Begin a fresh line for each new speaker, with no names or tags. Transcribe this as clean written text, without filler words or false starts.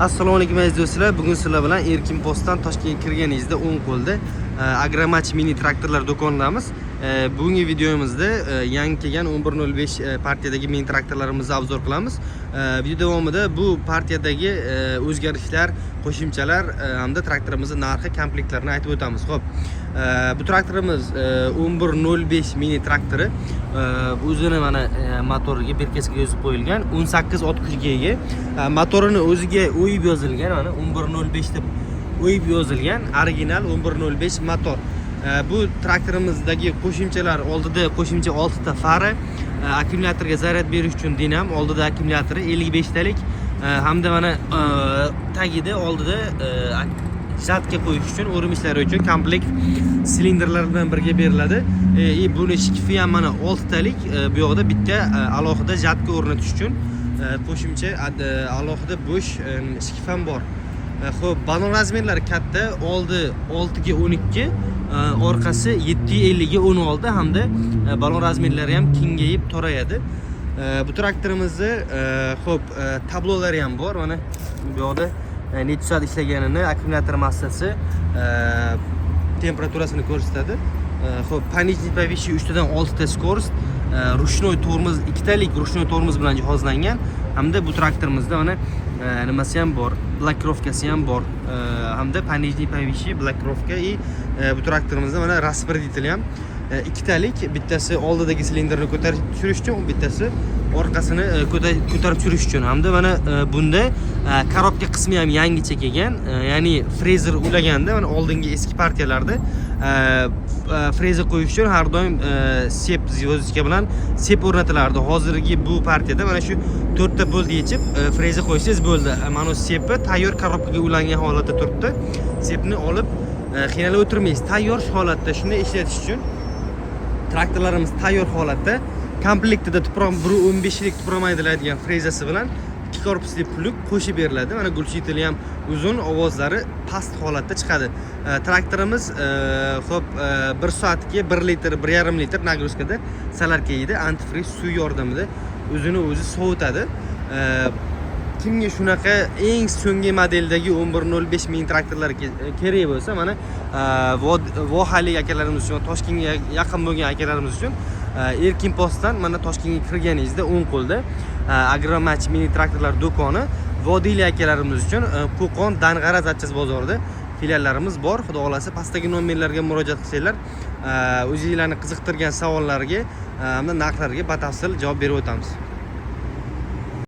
Assalomu alaykum aziz do'stlar. Bugun sizlar bilan Erkin Postdan Toshkentga kirganingizda o'ng qo'lda Agromach mini traktorlar do'konidamiz. Bugungi videomizda yangi kelgan 1105 partiyadagi mini traktorlarimizni obzor qilamiz. Video davomida bu partiyadagi o'zgarishlar, qo'shimchalar hamda traktorimizning narxi, komplektlarini aytib o'tamiz. Xo'p, bu traktorimiz 1105 mini traktori. O'zini mana motoriga berkaskaga yozib qo'yilgan 1860 ga ega. Motorini o'ziga o'yib yozilgan, mana 1105 deb o'yib yozilgan original 1105 motor. Bu traktorimizdagi qo'shimchalar oldida qo'shimcha 6 ta fara, akkumulyatorga zaryad berish uchun dinam, oldida akkumulyatori 55 talik hamda mana tagida oldida jatka qo'yish uchun, o'rimishlar uchun komplekt silindrlar bilan birga beriladi. Buni shkifi ham mana 6 talik, bu yoqda bitta alohida jatka o'rnatish uchun qo'shimcha alohida bo'sh shkif ham bor. Xo'p, balon razmerlari katta, oldi 6 ga 12, orqasi 750 ga 16 hamda balon razmerlari ham kengayib torayadi. Bu traktorimizni xo'p, tablolari ham bor. Mana bu yoqda necha soat ishlaganini, akkumulyator massasi, temperaturasini ko'rsatadi. Xo'p, пониженный повещий 3 dan 6 ta skorost, ruchnoy tormoz, 2 talik ruchnoy tormoz bilan jihozlangan. Hamda bu traktorimizda mana nimasi ham bor, blokировкасы ham bor. Hamda пониженный повещий, blokировка и bu traktorimizda mana распределитель ham 2 talik, bittasi oldidagi silindrni ko'tarib tushirish uchun, bittasi orqasini ko'tarib tushirish uchun. Hamda mana bunda korobka qismi ham yangicha kelgan, ya'ni frezer ulaganda mana oldingi eski partiyalarda frezer qo'yish uchun har doim sep zvyozdika bilan sep o'rnatilardi. Hozirgi bu partiyada mana shu 4 ta bo'ldi yechib frezer qo'ysangiz bo'ldi. Mana sepi tayyor korobkaga ulangan holatda turibdi. Sepni olib qiynalib o'tirmaysiz. Tayyor holatda shunday ishlatish uchun traktorlarimiz tayyor holatda komplektida tuproq 1.15 lik tuproq maydaladigan frezasi bilan 2 korpusli plug qo'shib beriladi. Mana gulchitili ham uzun, ovozlari past holatda chiqadi. Traktorimiz xo'p 1 soatga 1 litr, 1,5 litr nagruskada salarka yeydi. Antifriz suv yordamida o'zini o'zi sovutadi. Kimga shunaqa eng so'nggi modeldagi 1105 mini traktorlar kerak bo'lsa, mana vohalik akalarimiz uchun, Toshkentga yaqin bo'lgan akalarimiz uchun Erkin Postdan mana Toshkentga kirganingizda o'ng qo'lda Agromach mini traktorlar do'koni, vodiyli akalarimiz uchun Qo'qon Dang'ara Zatchas bozorida filiallarimiz bor. Xudo xolasa pastdagi nomerlarga murojaat qilsanglar, o'zingizlarni qiziqtirgan savollarga hamda narxlarga batafsil javob berib o'tamiz.